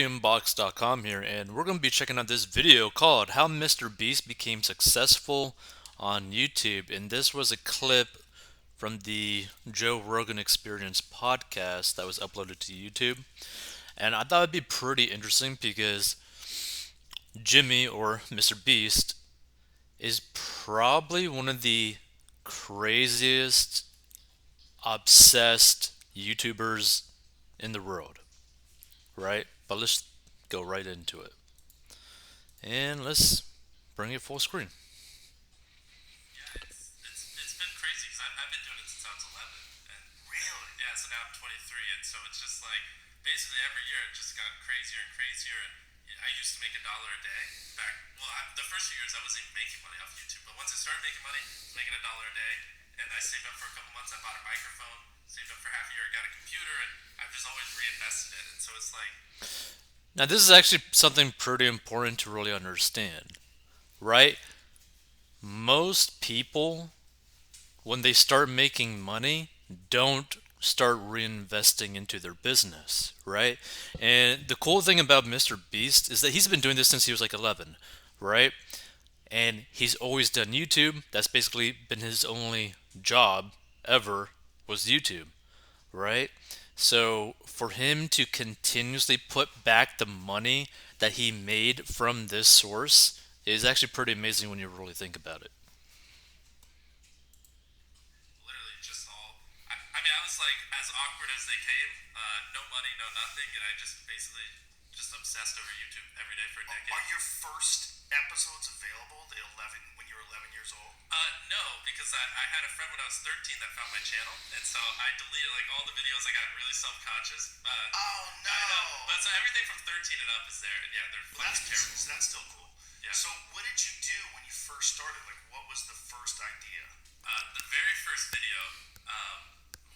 Inbox.com here, and we're going to be checking out this video called How MrBeast Became Successful on YouTube. And this was a clip from the Joe Rogan Experience podcast that was uploaded to YouTube. And I thought it'd be pretty interesting because Jimmy, or MrBeast, is probably one of the craziest, obsessed YouTubers in the world, right? But let's go right into it. And let's bring it full screen. Yeah, it's been crazy because I've been doing it since I was 11, and Really? yeah, so now I'm 23, and so it's just like basically every year it just got crazier and crazier, and I used to make $1 a day back. Well, the first few years I wasn't even making money off YouTube, but once I started making money, I was making $1 a day, and I saved up for a couple months. I bought a microphone, saved up for half a year, I got a computer, and I've just always reinvested it, and so it's like, Now, this is actually something pretty important to really understand, right? Most people, when they start making money, don't start reinvesting into their business, right? And the cool thing about Mr. Beast is that he's been doing this since he was like 11, right? And he's always done YouTube. That's basically been his only job ever, was YouTube, right? So for him to continuously put back the money that he made from this source is actually pretty amazing when you really think about it. literally just all. I mean, I was like as awkward as they came. No money, no nothing, and I just basically just obsessed over YouTube every day for a decade. Are your first episodes available? The 11 when you were 11 years old? No, because I had a friend when I was 13 that found my channel, and so I deleted like all the videos. I got really self conscious. Oh I know, no! but so everything from 13 and up is there, and yeah, they're Well, fucking terrible. that's still cool. Yeah. So what did you do when you first started? Like, what was the first idea? The very first video, um,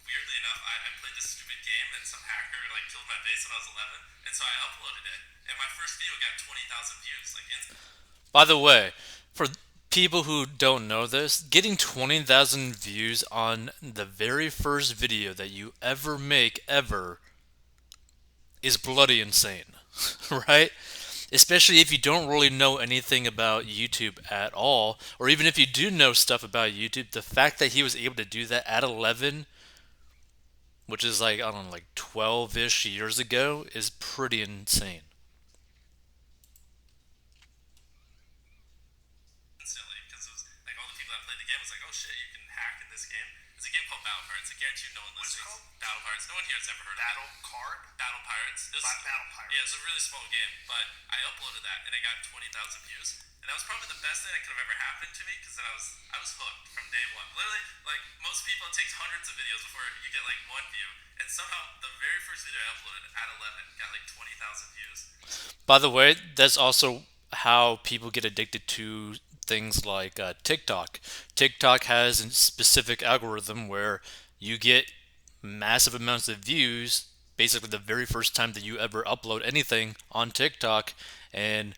weirdly enough, I played this stupid game, and some hacker like killed my base when I was 11, and so I uploaded it, and my first video got 20,000 views, like instantly. By the way, for people who don't know this, getting 20,000 views on the very first video that you ever make ever is bloody insane, right? Especially if you don't really know anything about YouTube at all, or even if you do know stuff about YouTube, the fact that he was able to do that at 11, which is like, I don't know, like 12 ish years ago, is pretty insane. Instantly because it was like all the people that played the game was like, oh shit, you can hack in this game. It's a game called Battle Pirates. I guarantee you no one What's it listens. called? Battle Pirates. No one here has ever heard of it. Battle card? Battle Pirates. Battle Pirates. Yeah, it was a really small game, but I uploaded that and I got 20,000 views. And that was probably the best thing that could have ever happened to me because then I was hooked from day one. Literally, like most people, it takes hundreds of videos before you get like one view. And somehow the very first video I uploaded at 11 got like 20,000 views. By the way, that's also how people get addicted to things like TikTok. TikTok has a specific algorithm where you get massive amounts of views basically the very first time that you ever upload anything on TikTok, and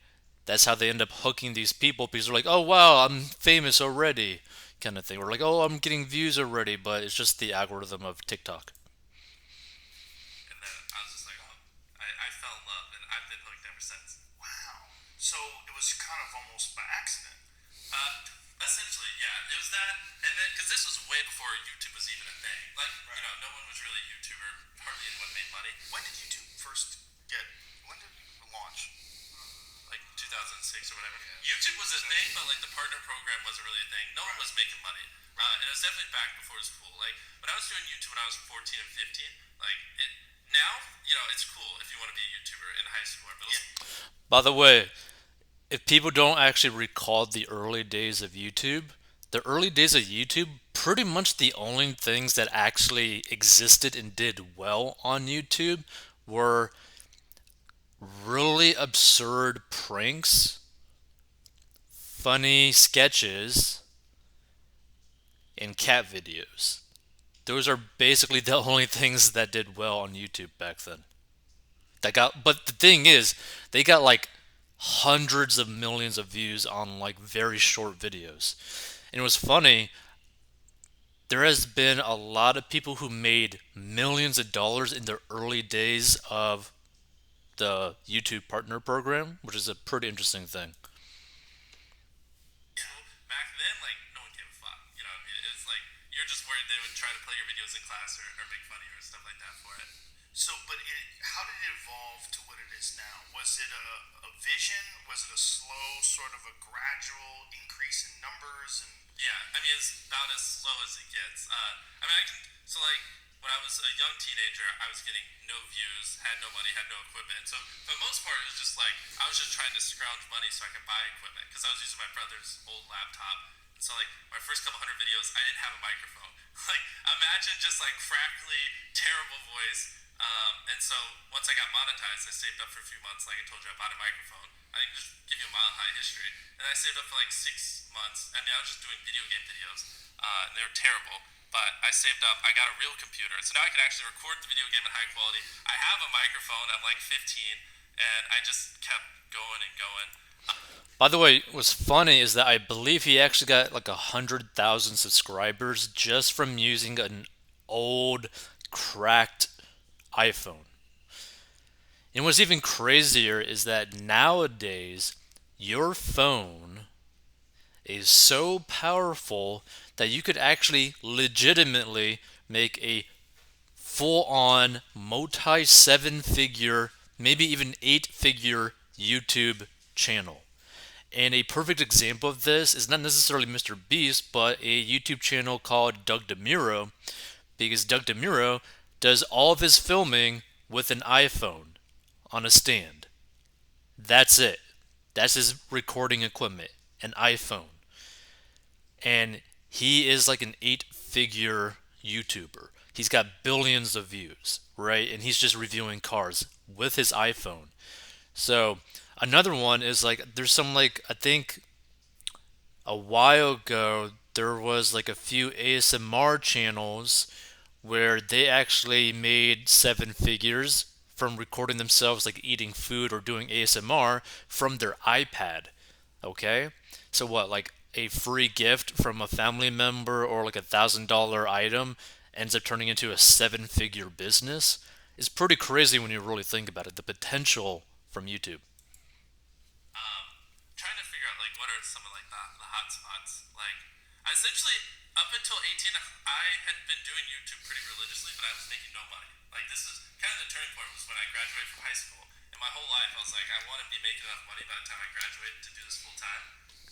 that's how they end up hooking these people because they're like, oh wow, I'm famous already, kind of thing. Or like, oh, I'm getting views already, but it's just the algorithm of TikTok. And then I was just like, oh, I fell in love and I've been hooked ever since. Wow. So it was kind of almost by accident. Uh, Essentially, yeah, it was that, and then because this was way before YouTube was even a thing. Like, no one was really a YouTuber. Hardly anyone made money. When did YouTube first get? When did it launch? Like 2006 or whatever. YouTube was a thing, but like the partner program wasn't really a thing. No one was making money, and it was definitely back before it was cool. Like when I was doing YouTube when I was 14 and 15, like it. Now, it's cool if you want to be a YouTuber in high school or middle school. By the way, if people don't actually recall the early days of YouTube, the early days of YouTube, pretty much the only things that actually existed and did well on YouTube were really absurd pranks, funny sketches, and cat videos. Those are basically the only things that did well on YouTube back then. But the thing is, they got like hundreds of millions of views on like very short videos. And it was funny, there has been a lot of people who made millions of dollars in the early days of the YouTube Partner Program, which is a pretty interesting thing. So back then, like no one gave a fuck. You know, it's like you're just worried they would try to play your videos in class or make fun of you or stuff like that for it. So, but how did it evolve to what it is now? Was it a vision? Was it a slow, sort of a gradual increase in numbers? And Yeah, I mean it's about as slow as it gets. I mean I can so like when I was a young teenager, I was getting no views, had no money, had no equipment. So for the most part, it was just like I was just trying to scrounge money so I could buy equipment because I was using my brother's old laptop. So like my first couple hundred videos, I didn't have a microphone. Like imagine just like crackly, terrible voice. And so once I got monetized, I saved up for a few months. Like I told you, I bought a microphone. I can just give you a mile high history. And I saved up for like 6 months. I mean, I was just doing video game videos, and they were terrible. But I saved up. I got a real computer, so now I can actually record the video game in high quality. I have a microphone. I'm like 15, and I just kept going and going. By the way, what's funny is that I believe he actually got like 100,000 subscribers just from using an old, cracked iPhone. And what's even crazier is that nowadays, your phone is so powerful that you could actually legitimately make a full on multi seven figure, maybe even eight figure YouTube channel. And a perfect example of this is not necessarily Mr. Beast, but a YouTube channel called Doug DeMuro, because Doug DeMuro does all of his filming with an iPhone on a stand. That's it. That's his recording equipment, an iPhone. And he is like an eight figure YouTuber. He's got billions of views, right? And he's just reviewing cars with his iPhone. So another one is like there's some like I think a while ago there was like a few ASMR channels where they actually made seven figures from recording themselves like eating food or doing ASMR from their iPad. Okay? So what, like a free gift from a family member or like $1,000 item ends up turning into a seven figure business? It's pretty crazy when you really think about it, the potential from YouTube. Trying to figure out like what are some of like the hot spots. Like I essentially up until 18, I had been doing YouTube pretty religiously, but I was making no money. Like this is kind of the turning point was when I graduated from high school. And my whole life, I was like, I want to be making enough money by the time I graduate to do this full time.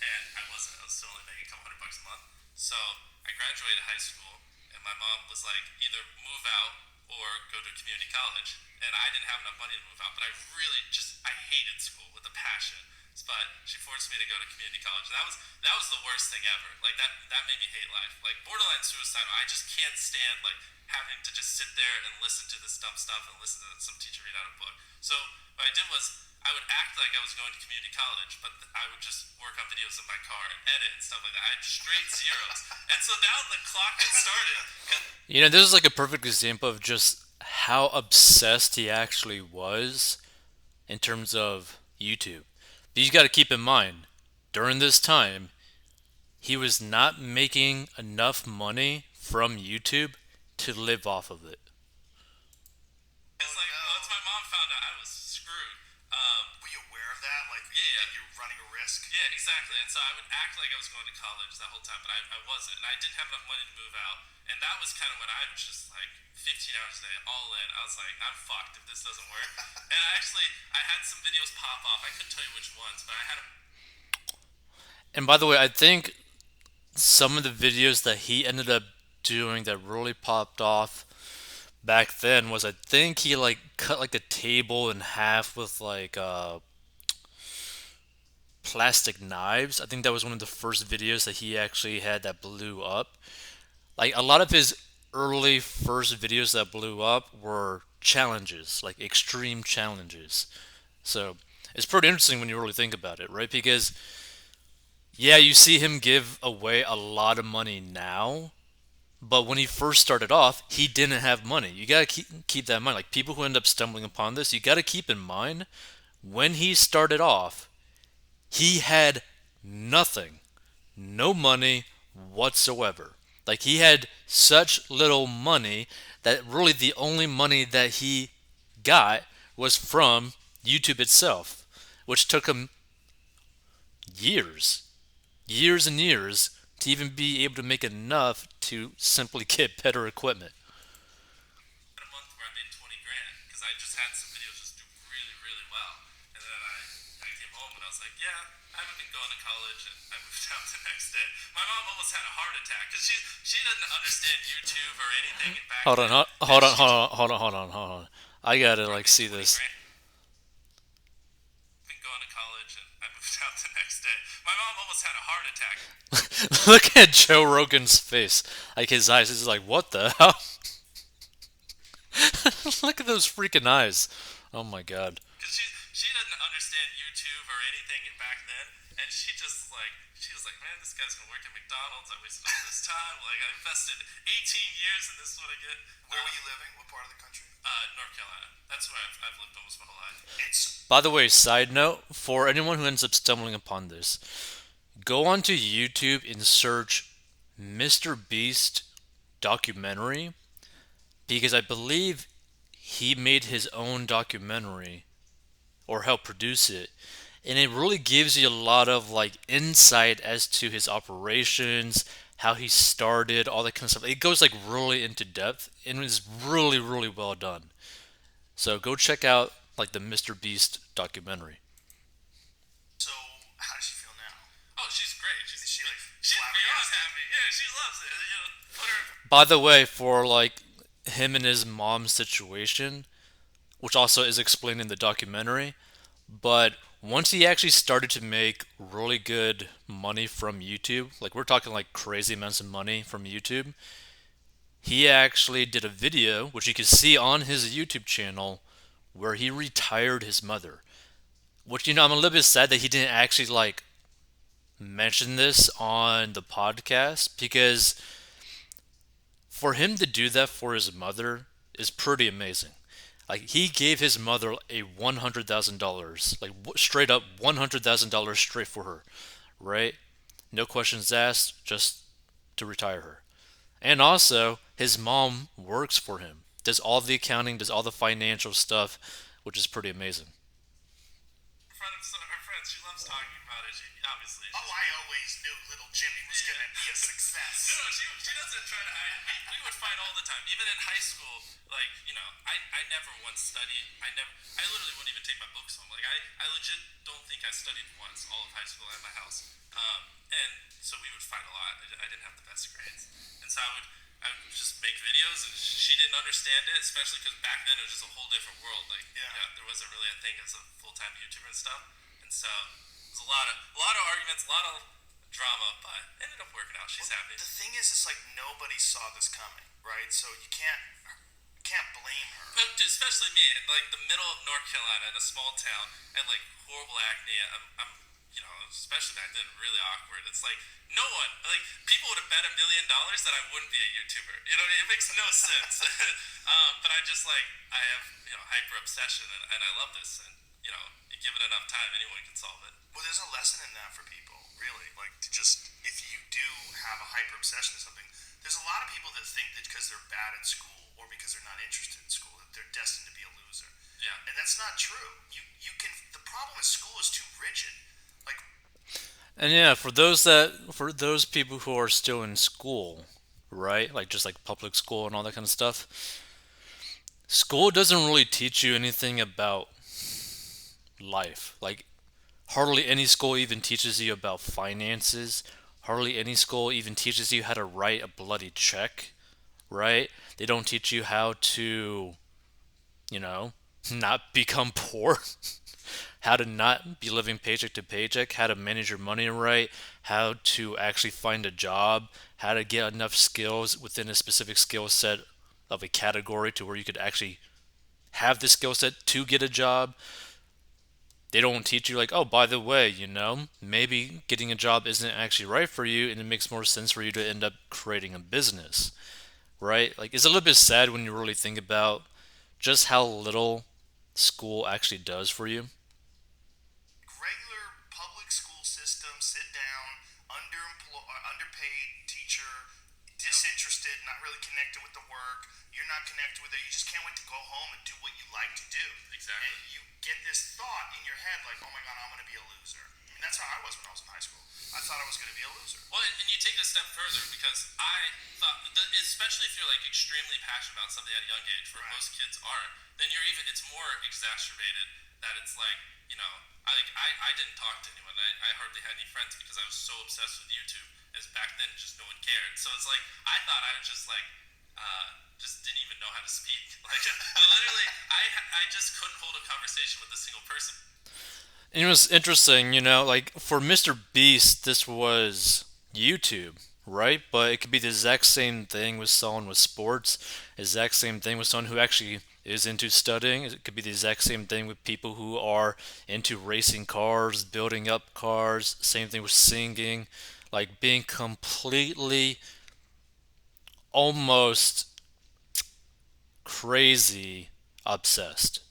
And I wasn't. I was still only making a couple $100 a month. So I graduated high school, and my mom was like, either move out or go to community college. And I didn't have enough money to move out, but I really just I hated school with a passion. But she forced me to go to community college. And that was the worst thing ever. Like that made me hate life. Like borderline suicidal. I just can't stand like having to just sit there and listen to this dumb stuff and listen to some teacher read out a book. So what I did was I would act like I was going to community college, but I would just work on videos in my car and edit and stuff like that. I had straight zeros. And so now the clock had started. You know, this is like a perfect example of just how obsessed he actually was in terms of YouTube. But you got to keep in mind, during this time, he was not making enough money from YouTube to live off of it. It's like once my mom found out, I was screwed. were you aware of that? Like, Yeah, that you're running a risk? yeah, exactly. And so I would act like I was going to college that whole time, but I wasn't. And I didn't have enough money to move out. And that was kind of when I was just like 15 hours a day, all in. I was like, I'm fucked if this doesn't work. And I had some videos pop off. I couldn't tell you which ones, but I had a And by the way, I think some of the videos that he ended up doing that really popped off back then was I think he like cut like a table in half with like plastic knives. I think that was one of the first videos that he actually had that blew up. Like a lot of his early first videos that blew up were challenges, like extreme challenges. So it's pretty interesting when you really think about it, right? Because yeah, you see him give away a lot of money now, but when he first started off, he didn't have money. You gotta keep that in mind. Like people who end up stumbling upon this, you gotta keep in mind when he started off, he had nothing, no money whatsoever. Like he had such little money that really the only money that he got was from YouTube itself, which took him years, years and years to even be able to make enough to simply get better equipment. a month where I made 20 grand because I just had some videos just do really, really well. And then I came home and I was like, yeah, I haven't been going to college, and I moved out the next day. My mom almost had a heart attack because she doesn't understand YouTube or anything back Hold on, then, and hold on, she hold just on, hold on, hold on, hold on. I gotta where I like made see 20 this. grand. Been going to college and I moved out the next day. My mom almost had a heart attack. Look at Joe Rogan's face. Like his eyes. He's like, what the hell? Look at those freaking eyes. Oh my god. Because she doesn't understand YouTube or anything back then, and she was like, man, this guy's gonna work at McDonald's. I wasted all this time. Like I invested 18 years in this. Is what I get. Where were you living? What part of the country? North Carolina. That's where I've lived almost my whole life. It's By the way, side note for anyone who ends up stumbling upon this, go onto YouTube and search Mr. Beast documentary because I believe he made his own documentary or helped produce it. And it really gives you a lot of like insight as to his operations, how he started, all that kind of stuff. It goes like really into depth and is really, really well done. So go check out like the Mr. Beast documentary. so. How does she feel now? Oh, she's great. Is she like She's beyond flabbergasted? happy. Yeah, she loves it. You know, put her. By the way, for like him and his mom's situation, which also is explained in the documentary, but once he actually started to make really good money from YouTube, like we're talking like crazy amounts of money from YouTube, he actually did a video, which you can see on his YouTube channel, where he retired his mother. Which, I'm a little bit sad that he didn't actually like mention this on the podcast because for him to do that for his mother is pretty amazing. Like he gave his mother a $100,000, like straight up $100,000 straight for her, right? No questions asked, just to retire her. And also, his mom works for him, does all the accounting, does all the financial stuff, which is pretty amazing. In front of her friends, she loves talking about it. She obviously. Oh, I always knew little Jimmy was Yeah. gonna be a No, success. no, she doesn't try to hide it. We would fight all the time. Even in high school, like, I never once studied. I literally wouldn't even take my books home. Like, I legit don't think I studied once all of high school at my house. And so we would fight a lot. I didn't have the best grades. And so I would just make videos, and she didn't understand it, especially because back then it was just a whole different world. Like, Yeah. there wasn't really a thing as a full time YouTuber and stuff. And so it was a lot of arguments, a lot of drama, but it ended up working out. She's happy. The thing is, it's like nobody saw this coming, right? So you can't blame her. But especially me, in like the middle of North Carolina, in a small town, and like horrible acne. I'm, especially back then, really awkward. It's like no one, like people would have bet $1 million that I wouldn't be a YouTuber. It makes no sense. But I just like I have hyper obsession, and I love this, and you give it enough time, anyone can solve it. Well, there's a lesson in that for people, really. Like to just if you do have a hyper obsession with something, there's a lot of people that think that because they're bad at school or because they're not interested in school that they're destined to be a loser. Yeah. And that's not true. You can the problem with school is too rigid. Like And yeah, for those people who are still in school, right? Like just like public school and all that kind of stuff. School doesn't really teach you anything about life. Like hardly any school even teaches you about finances. Hardly any school even teaches you how to write a bloody check, right? They don't teach you how to, you know, not become poor, how to not be living paycheck to paycheck, how to manage your money right, how to actually find a job, how to get enough skills within a specific skill set of a category to where you could actually have the skill set to get a job. They don't teach you, like, oh, by the way, maybe getting a job isn't actually right for you and it makes more sense for you to end up creating a business, right? Like, it's a little bit sad when you really think about just how little school actually does for you. regular public school system, sit down, underpaid teacher, disinterested, not really connected with the work. You're not connected with it. You just can't wait to go home and do what you like to do. And Exactly. you get this thought in your head like, oh my god, I'm going to be a loser. I mean, that's how I was when I was in high school. I thought I was going to be a loser. Well, and you take it a step further because I thought, especially if you're like extremely passionate about something at a young age, where Right. most kids aren't, then you're even it's more exacerbated. That it's like I didn't talk to anyone. I hardly had any friends because I was so obsessed with YouTube. As back then, just no one cared. So it's like I thought I was just didn't even know how to speak. Like literally, I just couldn't hold a conversation with a single person. And it was interesting, like for Mr. Beast, this was YouTube, right? But it could be the exact same thing with someone with sports, exact same thing with someone who actually is into studying. It could be the exact same thing with people who are into racing cars, building up cars. Same thing with singing, like being completely, almost crazy obsessed.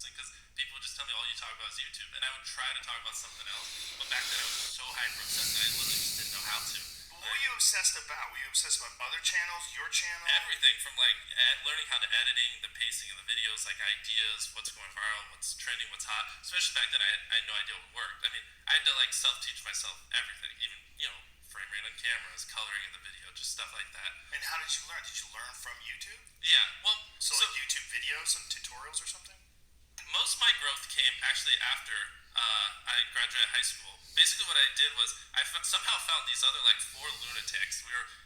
Because people would just tell me all you talk about is YouTube, and I would try to talk about something else. But back then I was so hyper obsessed that I literally just didn't know how to. But what were Like you obsessed about? Were you obsessed about other channels, your channel? everything from like learning how to editing, the pacing of the videos, like ideas, what's going viral, what's trending, what's hot. Especially back then, I had no idea what worked. I mean, I had to like self teach myself everything, even frame rate on cameras, coloring in the video, just stuff like that. And how did you learn? Did you learn from YouTube? Yeah, well, So, so like YouTube videos and tutorials or something? most of my growth came actually after I graduated high school. Basically, what I did was somehow found these other like four lunatics.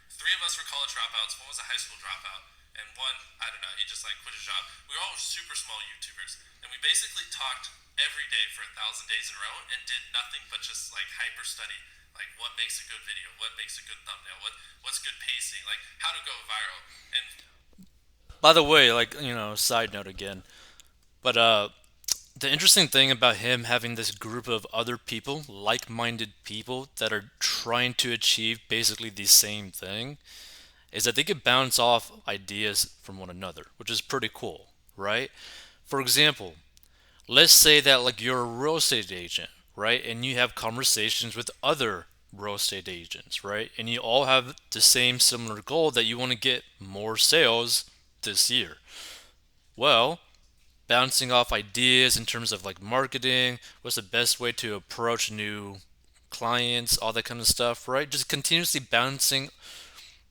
Three of us were college dropouts. One was a high school dropout, and one I don't know. He just like quit his job. We were all super small YouTubers, and we basically talked every day for 1,000 days in a row and did nothing but just like hyper study. Like what makes a good video, what makes a good thumbnail, what's good pacing, like how to go viral. And By the way, like, side note again, but the interesting thing about him having this group of other people, like-minded people that are trying to achieve basically the same thing, is that they could bounce off ideas from one another, which is pretty cool, right? For example, let's say that like you're a real estate agent, right? And you have conversations with other real estate agents, right? And you all have the same similar goal that you want to get more sales this year. Well, bouncing off ideas in terms of like marketing, what's the best way to approach new clients, all that kind of stuff, right? Just continuously bouncing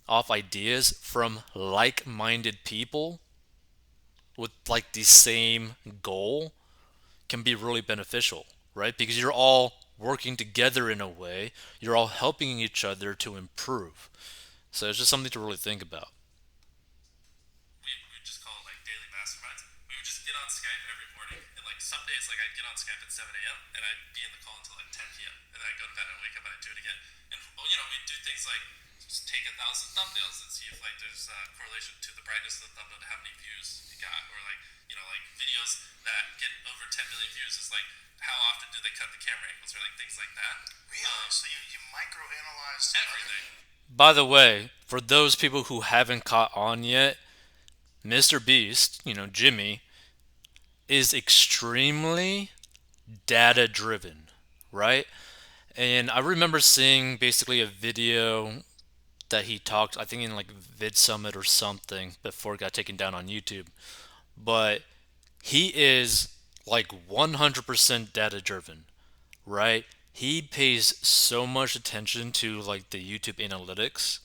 off ideas from like minded people with like the same goal can be really beneficial, right? Because you're all working together in a way, you're all helping each other to improve. So it's just something to really think about. we would just call it like daily masterminds. We would just get on Skype every morning, and like some days, like I'd get on Skype at 7 a.m. and I'd be in the call until like 10 p.m. and then I'd go to bed and wake up and I'd do it again. And well, we'd do things like just take 1,000 thumbnails and see if like there's a correlation to the brightness of the thumbnail to how many views you got, or like like videos that get over 10 million views is like how often do they cut the camera angles or like things like that. Really? So you microanalyzed Everything. By the way, for those people who haven't caught on yet, Mr. Beast, Jimmy, is extremely data driven, right? And I remember seeing basically a video that he talked, I think in like Vid Summit or something, before it got taken down on YouTube. But he is like 100% data driven, right? He pays so much attention to like the YouTube analytics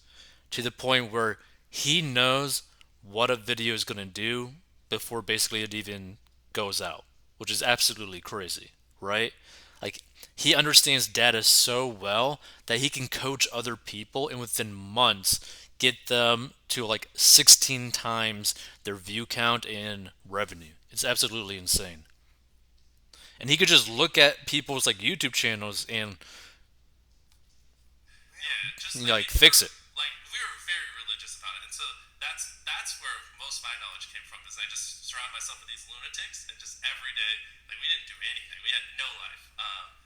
to the point where he knows what a video is going to do before basically it even goes out, which is absolutely crazy, right? Like he understands data so well that he can coach other people and within months get them to like 16 times their view count and revenue. It's absolutely insane. And he could just look at people's like YouTube channels and Yeah, just I like mean, fix it. we were very religious about it, and so that's where most of my knowledge came from. Is I just surrounded myself with these lunatics, and just every day, like we didn't do anything. We had no life.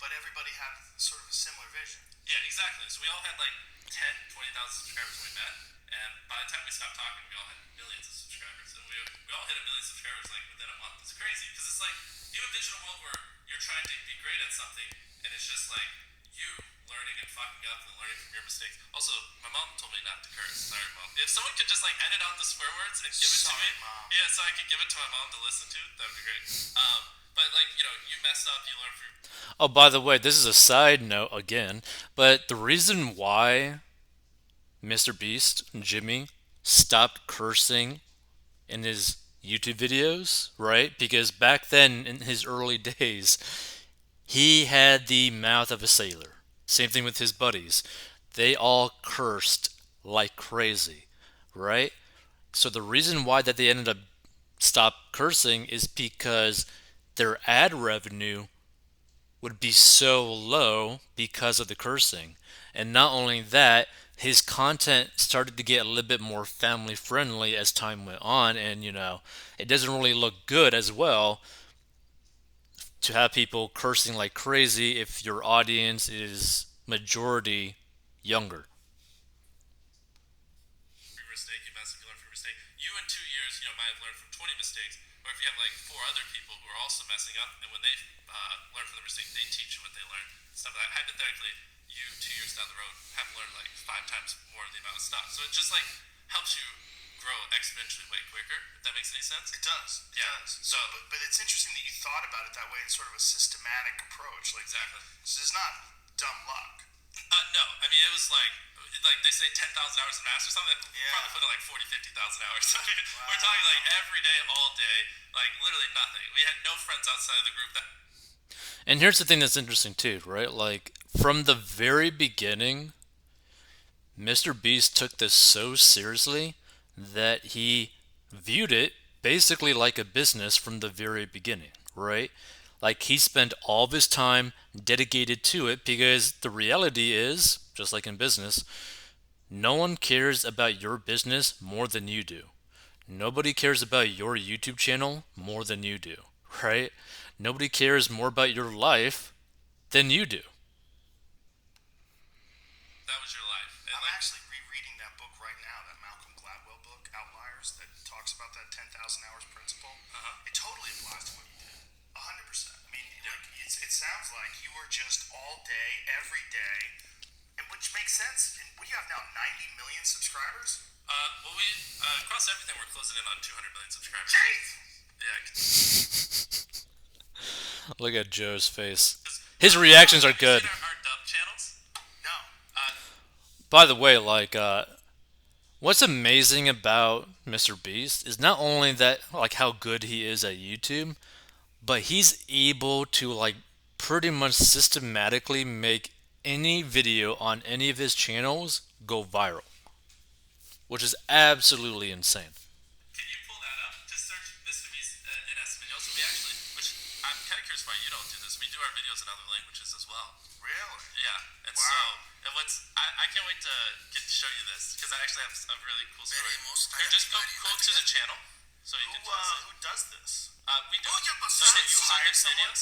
but everybody had sort of a similar vision. Yeah, exactly. So we all had like 10, 20,000 subscribers when we met, and by the time we stopped talking, we all had millions of subscribers, and we all hit a million subscribers like within a month. It's crazy because it's like you envision a world where you're trying to be great at something, and it's just like you learning and fucking up and learning from your mistakes. Also, my mom told me not to curse. Sorry, mom. If someone could just like edit out the swear words and give it to me, Sorry, Mom. yeah, so I could give it to my mom to listen to, that would be great. But like you mess up, you learn from. Oh, by the way, this is a side note again, but the reason why Mr. Beast, Jimmy, stopped cursing in his YouTube videos, right? Because back then, in his early days, he had the mouth of a sailor. Same thing with his buddies. They all cursed like crazy, right? So the reason why that they ended up stop cursing is because their ad revenue would be so low because of the cursing. And not only that, his content started to get a little bit more family friendly as time went on, and it doesn't really look good as well to have people cursing like crazy if your audience is majority younger. Every mistake you mess up, you learn from your mistake. You in 2 years, might have learned from 20 mistakes, or if you have like four other people who are also messing up, and when they learn from their mistake, they teach you what they learn. Stuff like that. Hypothetically, you 2 years down the road have learned like 5 times more of the amount of stuff. So it just like helps you grow exponentially way quicker. If that makes any sense. It does. It Yeah. does. So But it's interesting that you thought about it that way in sort of a systematic approach. Like, exactly. this is not dumb luck. No, I mean it was like they say 10,000 hours of math or something. Yeah. Probably put in like 40, 50,000 hours. I mean, Wow. we're talking like every day, all day, like literally nothing. We had no friends outside of the group that. And here's the thing that's interesting too, right? Like from the very beginning, Mr. Beast took this so seriously that he viewed it basically like a business from the very beginning, right? Like he spent all of his time dedicated to it because the reality is, just like in business, no one cares about your business more than you do. Nobody cares about your YouTube channel more than you do, right? Nobody cares more about your life than you do. That was your life. And I'm like, actually rereading that book right now, that Malcolm Gladwell book, Outliers, that talks about that 10,000 hours principle. It totally applies to what you did. 100%. I mean, like, it sounds like you were just all day, every day, and which makes sense. And what do you have now, 90 million subscribers? well, we across everything, we're closing in on 200 million subscribers. Jeez! Yeah. Look at Joe's face. 'Cause, His reactions are have you good. seen our dub channels? No. By the way, like, what's amazing about Mr. Beast is not only that, like, how good he is at YouTube, but he's able to, like, pretty much systematically make any video on any of his channels go viral, which is absolutely insane. Can you pull that up? Just search MrBeast in Espanol. So we actually, which I'm kind of curious why you don't do this. We do our videos in other languages as well. Really? Yeah, and Wow. so and I can't wait to get to show you this because I actually have a really cool story. Veremos a Here, la just go primaria. to the channel so you can Who does this? we do. Oh, yeah, but So so hit, you so hire hit someone? videos.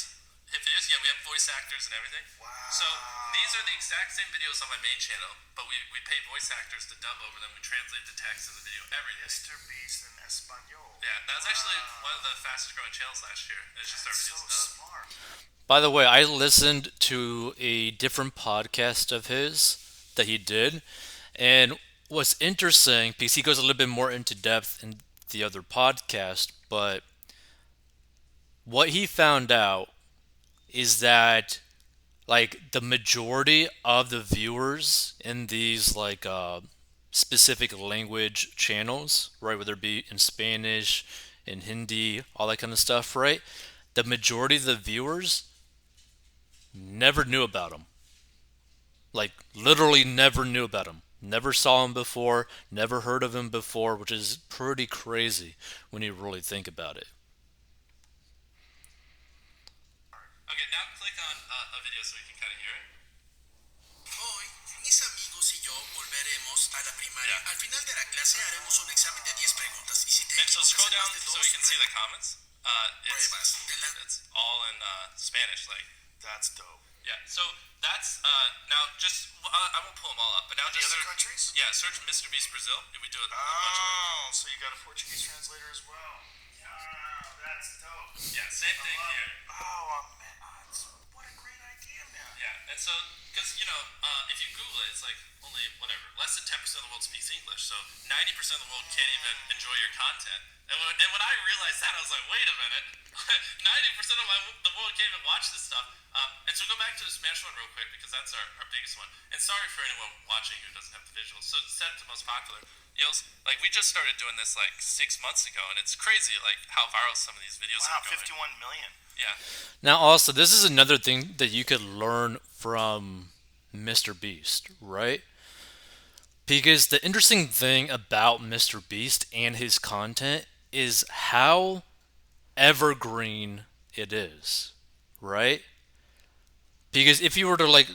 Hit videos. Yeah, we have voice actors and everything. Wow. So these are the exact same videos on my main channel, but we pay voice actors to dub over them. We translate the text of the video, everything. Mr. Beast in Espanol. Yeah, that was actually one of the fastest growing channels last year. It's just our That's so videos dubbed. smart. By the way, I listened to a different podcast of his that he did, and what's interesting because he goes a little bit more into depth in the other podcast, but what he found out is that like the majority of the viewers in these like specific language channels, right, whether it be in Spanish, in Hindi, all that kind of stuff, right, the majority of the viewers never knew about him. Like literally never knew about him. Never saw him before, never heard of him before, which is pretty crazy when you really think about it. Okay, now click on a video so we can kind of hear it. Hoy, mis amigos y yo volveremos a la primaria. Yeah. Al final de la clase haremos un examen de 10 preguntas. Y si te And so equivocas scroll en down más de so dos, we can see the comments. pruebas de la... It's all in Spanish, like. That's dope. Yeah, so that's now just I won't pull them all up, but now The just other search, countries? yeah, search Mr. Beast Brazil. We do a bunch of Oh, so you got a Portuguese translator as well. Yeah, that's dope. yeah, same thing here. Oh, man. What a great idea, man. Yeah, and so because if you Google it, it's like only whatever less than 10% of the world speaks English, so 90% of the world can't even enjoy your content. And when I realized that, I was like, wait a minute, 90% of the world can't even watch this stuff. And so go back to the Spanish one real quick because that's our biggest one. And sorry for anyone watching who doesn't have the visuals. So set to most popular. Like we just started doing this like 6 months ago, and it's crazy like how viral some of these videos Wow, are going. 51 million. Yeah. Now, also, this is another thing that you could learn from MrBeast, right? Because the interesting thing about MrBeast and his content is how evergreen it is, right? Because if you were to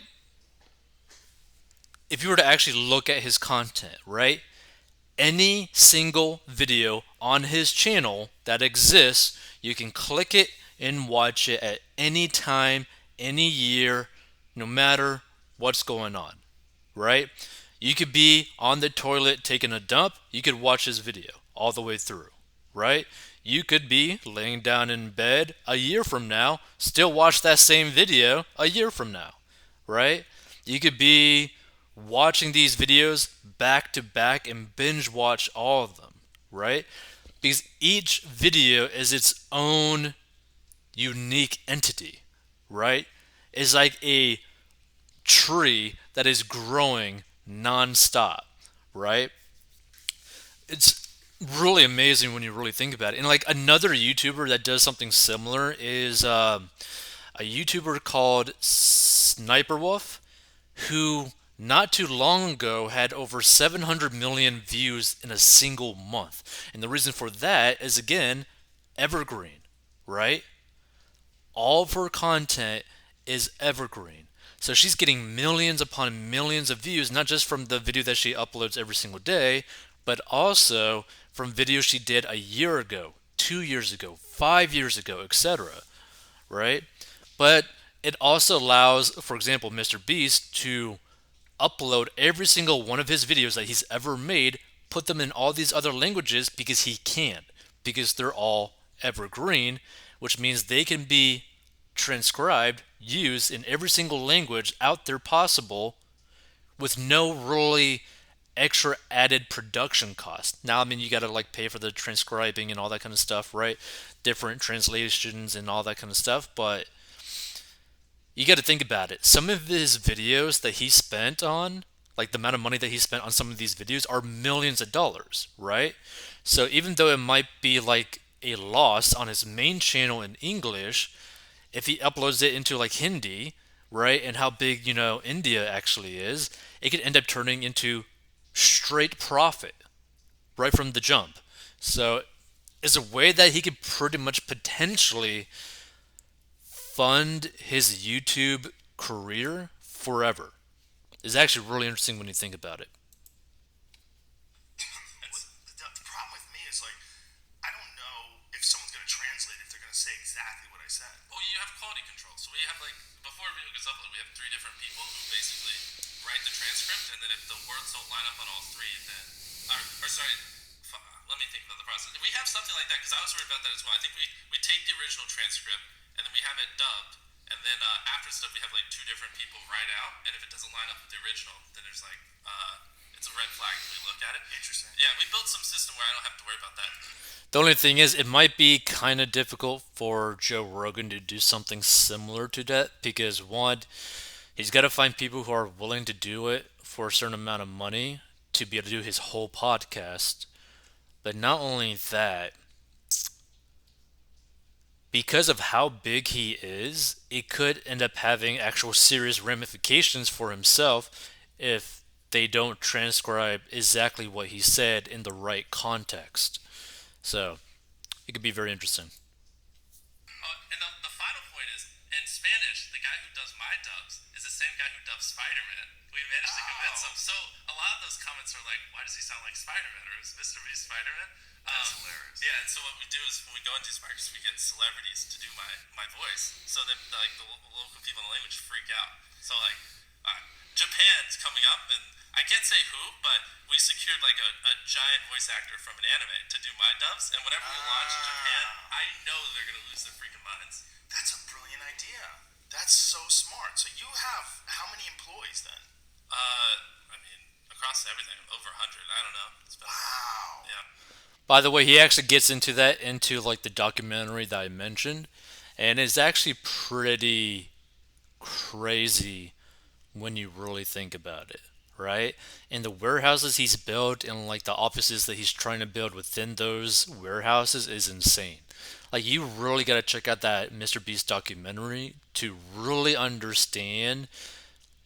actually look at his content, right? Any single video on his channel that exists, you can click it and watch it at any time, any year, no matter what's going on, right? You could be on the toilet taking a dump, you could watch his video all the way through, right? You could be laying down in bed a year from now, still watch that same video a year from now, right? You could be watching these videos back to back and binge watch all of them, right? Because each video is its own unique entity, right? It's like a tree that is growing nonstop, right? It's really amazing when you really think about it. And like another YouTuber that does something similar is a YouTuber called Sniper Wolf, who not too long ago had over 700 million views in a single month. And the reason for that is again, evergreen, right? All of her content is evergreen. So she's getting millions upon millions of views, not just from the video that she uploads every single day, but also from videos she did a year ago, 2 years ago, 5 years ago, etc. Right? But it also allows, for example, MrBeast to upload every single one of his videos that he's ever made, put them in all these other languages because he can, because they're all evergreen, which means they can be transcribed, used in every single language out there possible with no really extra added production cost. Now, I mean, you got to like pay for the transcribing and all that kind of stuff, right? Different translations and all that kind of stuff, but you got to think about it. Some of his videos that he spent on, like the amount of money that he spent on some of these videos, are millions of dollars, right? So even though it might be like a loss on his main channel in English, if he uploads it into like Hindi, right, and how big, India actually is, it could end up turning into straight profit right from the jump. So it's a way that he could pretty much potentially fund his YouTube career forever. It's actually really interesting when you think about it. The problem with me is like, I don't know if someone's going to translate if they're going to say exactly what I said. Oh, you have quality control. So we have like before a video gets uploaded, we have three different people who basically write the transcript, and then if the words don't line up on all three, then or sorry, let me think about the process. We have something like that because I was worried about that as well. I think we take the original transcript and then we have it dubbed, and then after stuff we have like two different people write out, and if it doesn't line up with the original, then there's like it's a red flag when we look at it. Interesting. Yeah, we built some system where I don't have to worry about that. The only thing is, it might be kind of difficult for Joe Rogan to do something similar to that because, one, he's got to find people who are willing to do it for a certain amount of money to be able to do his whole podcast. But not only that, because of how big he is, it could end up having actual serious ramifications for himself if they don't transcribe exactly what he said in the right context. So, it could be very interesting. And the final point is, in Spanish, the guy who does my dubs is the same guy who dubs Spider-Man. We managed to convince him. So a lot of those comments are like, why does he sound like Spider-Man? Or is Mr. Beast Spider-Man? That's hilarious. Yeah, and so what we do is when we go into these markets, we get celebrities to do my voice. So that like the local people in the language freak out. So like Japan's coming up, and I can't say who, but we secured like a giant voice actor from an anime to do my dubs. And whenever we launch in Japan, I know they're gonna lose their freaking minds. That's a brilliant idea. That's so so smart. So you have how many employees then? I mean, across everything, over 100. I don't know. It's been, Wow. yeah. By the way, he actually gets into that into like the documentary that I mentioned, and it's actually pretty crazy when you really think about it, right? And the warehouses he's built and like the offices that he's trying to build within those warehouses is insane. Like you really got to check out that MrBeast documentary to really understand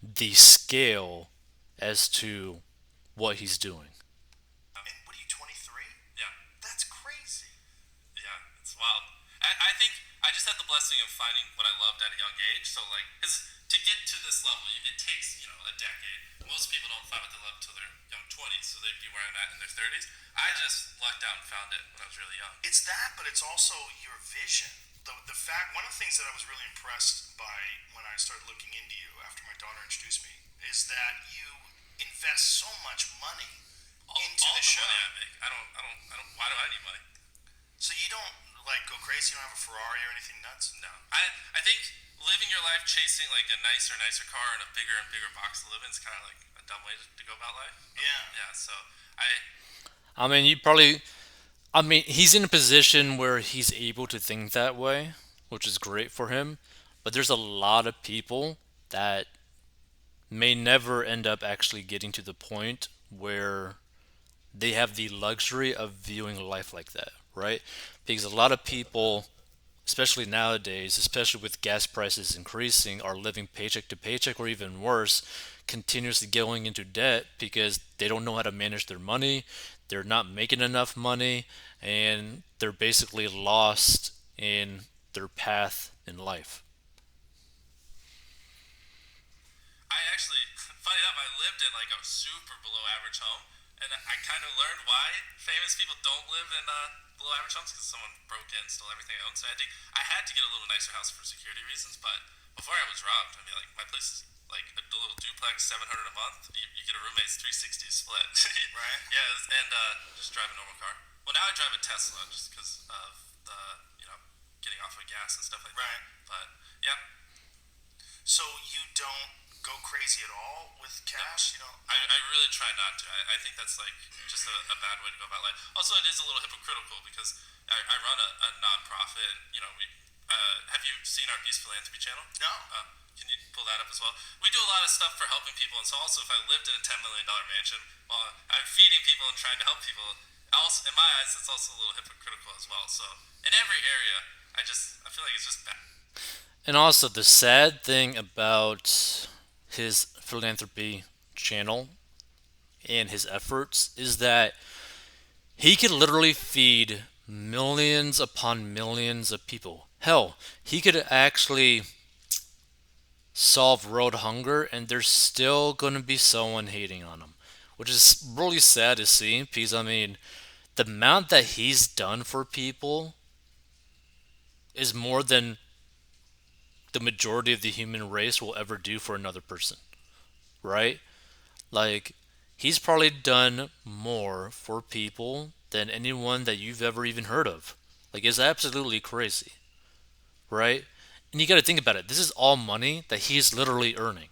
the scale as to what he's doing. And what are you, 23? Yeah. That's crazy. Yeah, it's wild. I think I just had the blessing of finding what I loved at a young age. So like, cause to get to this level, it takes a decade. Most people don't find what they love until they're young 20s, so they'd be where I'm at in their 30s. I just lucked out and found it when I was really young. It's that, but it's also your vision. The fact, one of the things that I was really impressed by when I started looking into you after my daughter introduced me is that you invest so much money into All the the show. money I make, I don't. Why do I need money? So you don't like go crazy. You don't have a Ferrari or anything nuts. No, I think living your life chasing like a nicer car and a bigger and bigger box to live in is kind of like a dumb way to go about life. Yeah. Yeah, so I I mean, you probably I mean, he's in a position where he's able to think that way, which is great for him. But there's a lot of people that may never end up actually getting to the point where they have the luxury of viewing life like that, right? Because a lot of people, especially nowadays, especially with gas prices increasing, are living paycheck to paycheck or even worse, continuously going into debt because they don't know how to manage their money, they're not making enough money, and they're basically lost in their path in life. I actually, funny enough, I lived in like a super below average home, and I kind of learned why famous people don't live in below average homes because someone broke in, stole everything I owned. So I had to get a little nicer house for security reasons. But before I was robbed, I mean, like my place is like a little duplex, 700 a month. You get a roommate's 360 split. Right. Yeah, and just drive a normal car. Well, now I drive a Tesla just because of the getting off of gas and stuff like that. Right. But yeah, So you don't go crazy at all with cash. You know. I really try not to. I think that's like just a bad way to go about life. Also, it is a little hypocritical because I run a nonprofit, and we. Have you seen our Beast Philanthropy channel? No. Can you pull that up as well? We do a lot of stuff for helping people, and so also if I lived in a $10 million mansion, well, I'm feeding people and trying to help people. Also, in my eyes, it's also a little hypocritical as well. So in every area, I feel like it's just bad. And also, the sad thing about his philanthropy channel and his efforts is that he could literally feed millions upon millions of people. Hell, he could actually solve world hunger, and there's still going to be someone hating on him, which is really sad to see because, I mean, the amount that he's done for people is more than the majority of the human race will ever do for another person, right? Like, he's probably done more for people than anyone that you've ever even heard of. Like, it's absolutely crazy, right? And you got to think about it. This is all money that he's literally earning,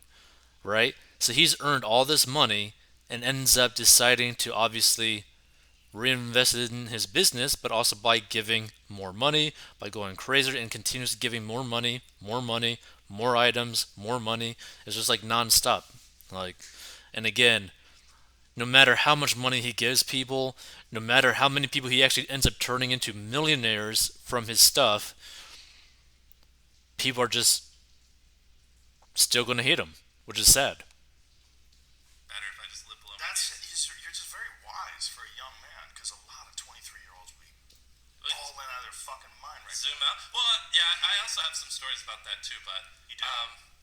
right? So he's earned all this money and ends up deciding to obviously reinvest it in his business, but also by giving more money, by going crazier and continuously giving more money, more items, more money. It's just like nonstop. Like, and again, no matter how much money he gives people, no matter how many people he actually ends up turning into millionaires from his stuff, people are just still going to hate him, which is sad. Better if I just live below my That's means. you're just very wise for a young man because a lot of 23-year-olds would be balling out of their fucking mind right Zoom out. Well, yeah, I also have some stories about that too, but You do?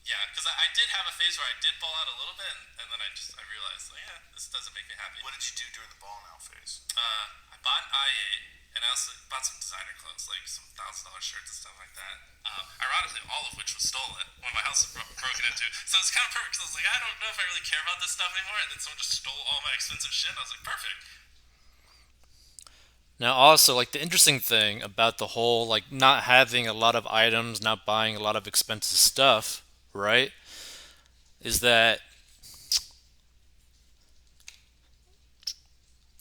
yeah, because I did have a phase where I did ball out a little bit, and then I realized, like, yeah, this doesn't make me happy. now. What did you do during the ball now phase? I bought an i8, and I also bought some designer clothes, like some $1,000 shirts and stuff like that. Ironically, all of which was stolen when my house was broken into. So it's kind of perfect because I was like, I don't know if I really care about this stuff anymore, and then someone just stole all my expensive shit. And I was like, perfect. Now, also, like the interesting thing about the whole, like not having a lot of items, not buying a lot of expensive stuff, right, is that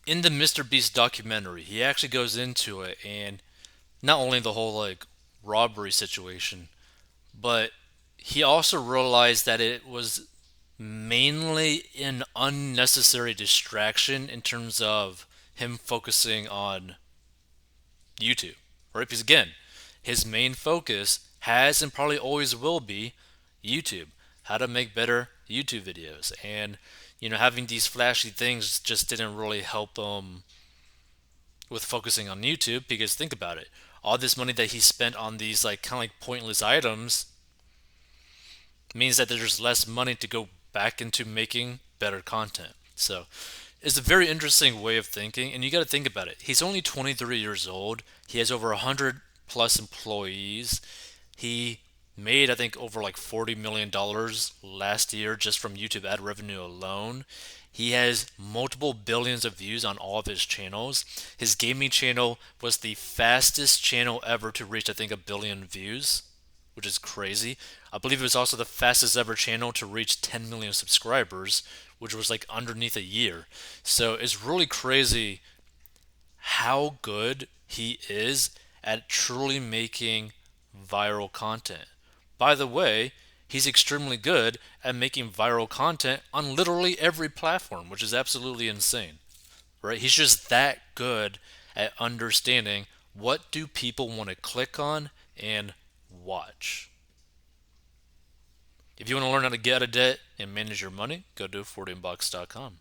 in the MrBeast documentary, he actually goes into it, and not only the whole like robbery situation, but he also realized that it was mainly an unnecessary distraction in terms of him focusing on YouTube, right? Because again, his main focus has and probably always will be YouTube, how to make better YouTube videos, and having these flashy things just didn't really help him with focusing on YouTube. Because think about it, all this money that he spent on these like kind of like pointless items means that there's less money to go back into making better content. So it's a very interesting way of thinking, and you got to think about it. He's only 23 years old. He has over 100 plus employees. He made, I think, over like $40 million last year just from YouTube ad revenue alone. He has multiple billions of views on all of his channels. His gaming channel was the fastest channel ever to reach, I think, a billion views, which is crazy. I believe it was also the fastest ever channel to reach 10 million subscribers, which was like underneath a year. So it's really crazy how good he is at truly making viral content. By the way, he's extremely good at making viral content on literally every platform, which is absolutely insane, right? He's just that good at understanding what do people want to click on and watch. If you want to learn how to get out of debt and manage your money, go to 40inbox.com.